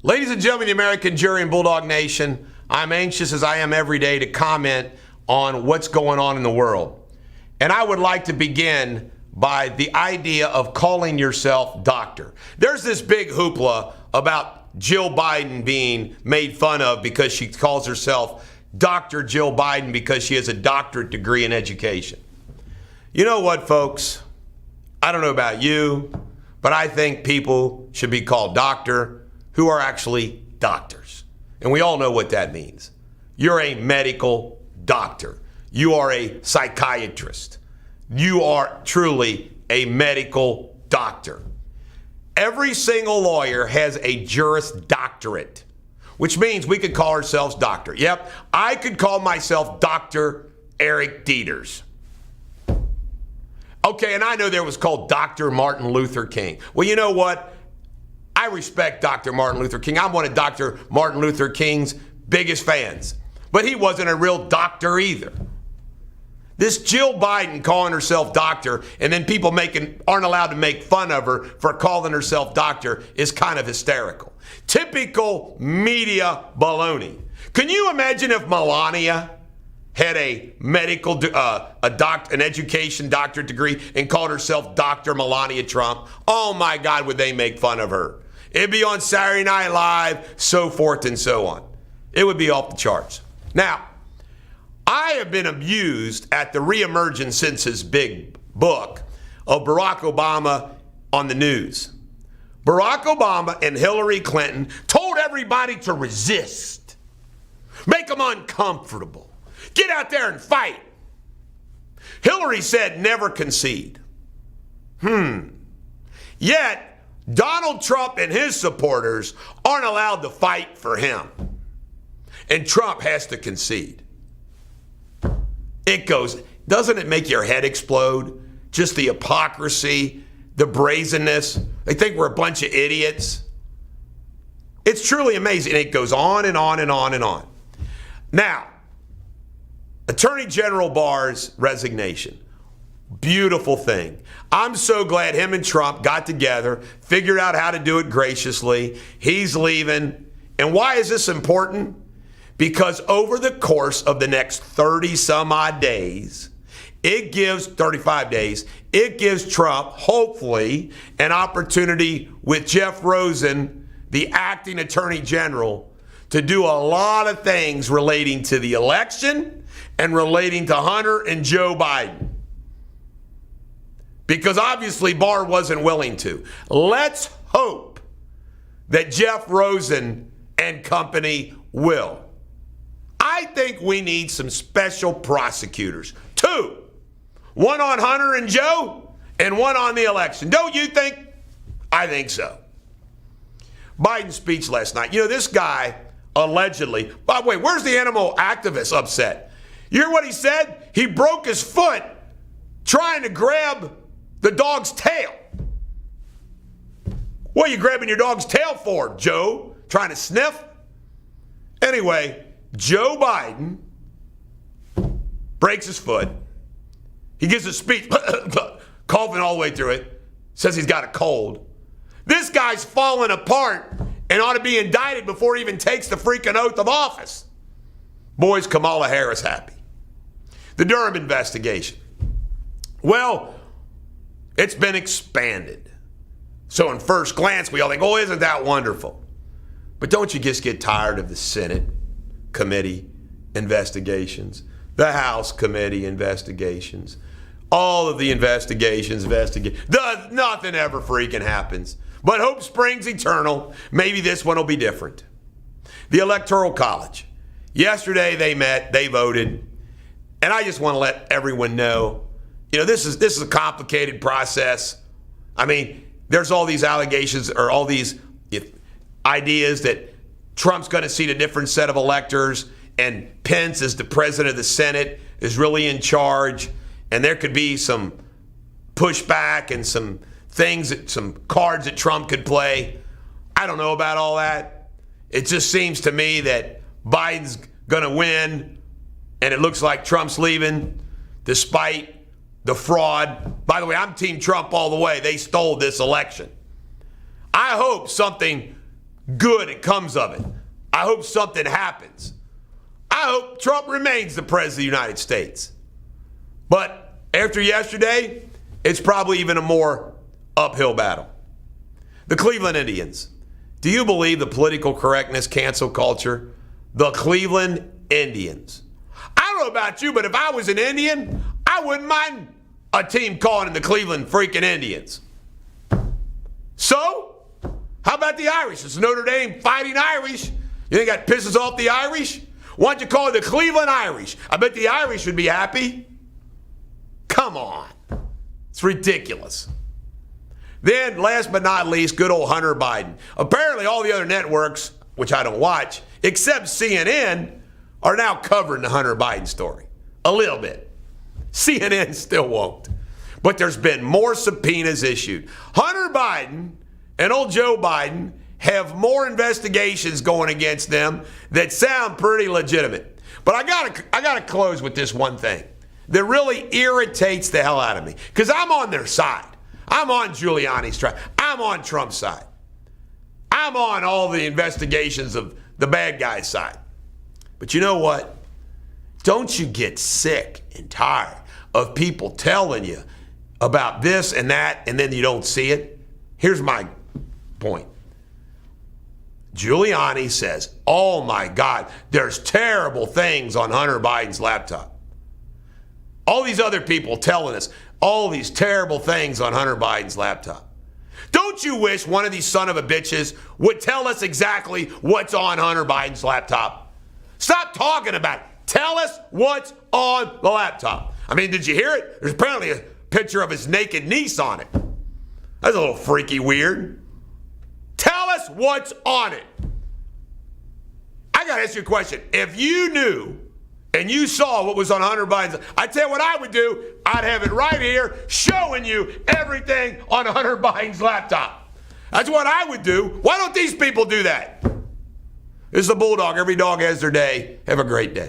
Ladies and gentlemen, the American jury and Bulldog Nation, I'm anxious as I am every day to comment on what's going on in the world. And I would like to begin by the idea of calling yourself doctor. There's this big hoopla about Jill Biden being made fun of because she calls herself Dr. Jill Biden because she has a doctorate degree in education. You know what, folks? I don't know about you, but I think people should be called doctor who are actually doctors. And we all know what that means. You're a medical doctor. You are a psychiatrist. You are truly a medical doctor. Every single lawyer has a Juris Doctorate, which means we could call ourselves doctor. Yep, I could call myself Dr. Eric Deters. Okay, and I know there was called Dr. Martin Luther King. Well, you know what? I respect Dr. Martin Luther King. I'm one of Dr. Martin Luther King's biggest fans. But he wasn't a real doctor either. This Jill Biden calling herself doctor and then people aren't allowed to make fun of her for calling herself doctor is kind of hysterical. Typical media baloney. Can you imagine if Melania had a medical, an education doctorate degree and called herself Dr. Melania Trump? Oh my God, would they make fun of her? It'd be on Saturday Night Live, so forth and so on. It would be off the charts. Now, I have been amused at the reemergence since his big book of Barack Obama on the news. Barack Obama and Hillary Clinton told everybody to resist, make them uncomfortable, get out there and fight. Hillary said never concede. Yet, Donald Trump and his supporters aren't allowed to fight for him. And Trump has to concede. Doesn't it make your head explode? Just the hypocrisy, the brazenness. They think we're a bunch of idiots. It's truly amazing. It goes on and on and on and on. Now, Attorney General Barr's resignation. Beautiful thing. I'm so glad him and Trump got together, figured out how to do it graciously. He's leaving. And why is this important? Because over the course of the next 30 some odd days, 35 days, it gives Trump, hopefully, an opportunity with Jeff Rosen, the acting attorney general, to do a lot of things relating to the election and relating to Hunter and Joe Biden. Because obviously Barr wasn't willing to. Let's hope that Jeff Rosen and company will. I think we need some special prosecutors. 2. One on Hunter and Joe and one on the election. Don't you think? I think so. Biden's speech last night. You know, this guy allegedly, by the way, where's the animal activist upset? You hear what he said? He broke his foot trying to grab the dog's tail. What are you grabbing your dog's tail for, Joe? Trying to sniff? Anyway, Joe Biden breaks his foot. He gives a speech, coughing all the way through it, says he's got a cold. This guy's falling apart and ought to be indicted before he even takes the freaking oath of office. Boy, is Kamala Harris happy. The Durham investigation. Well, it's been expanded. So in first glance, we all think, oh, isn't that wonderful? But don't you just get tired of the Senate committee investigations, the House committee investigations, all of the investigations, nothing ever freaking happens. But hope springs eternal. Maybe this one will be different. The Electoral College. Yesterday they met, they voted, and I just want to let everyone know, this is a complicated process. I mean, there's all these allegations or all these ideas that Trump's going to seat a different set of electors, and Pence, as the president of the Senate, is really in charge, and there could be some pushback and some cards that Trump could play. I don't know about all that. It just seems to me that Biden's going to win, and it looks like Trump's leaving, despite the fraud. By the way, I'm Team Trump all the way. They stole this election. I hope something good comes of it. I hope something happens. I hope Trump remains the president of the United States. But after yesterday, it's probably even a more uphill battle. The Cleveland Indians. Do you believe the political correctness cancel culture? The Cleveland Indians. I don't know about you, but if I was an Indian, I wouldn't mind a team calling it the Cleveland freaking Indians. So, how about the Irish? It's Notre Dame Fighting Irish. You think that pisses off the Irish? Why don't you call it the Cleveland Irish? I bet the Irish would be happy. Come on. It's ridiculous. Then, last but not least, good old Hunter Biden. Apparently, all the other networks, which I don't watch, except CNN, are now covering the Hunter Biden story. A little bit. CNN still won't. But there's been more subpoenas issued. Hunter Biden and old Joe Biden have more investigations going against them that sound pretty legitimate. But I gotta close with this one thing that really irritates the hell out of me. Because I'm on their side. I'm on Giuliani's side. I'm on Trump's side. I'm on all the investigations of the bad guy's side. But you know what? Don't you get sick and tired of people telling you about this and that, and then you don't see it? Here's my point. Giuliani says, oh my God, there's terrible things on Hunter Biden's laptop. All these other people telling us all these terrible things on Hunter Biden's laptop. Don't you wish one of these son of a bitches would tell us exactly what's on Hunter Biden's laptop? Stop talking about it. Tell us what's on the laptop. I mean, did you hear it? There's apparently a picture of his naked niece on it. That's a little freaky weird. Tell us what's on it. I got to ask you a question. If you knew and you saw what was on Hunter Biden's, I tell you what I would do. I'd have it right here showing you everything on Hunter Biden's laptop. That's what I would do. Why don't these people do that? This is the Bulldog. Every dog has their day. Have a great day.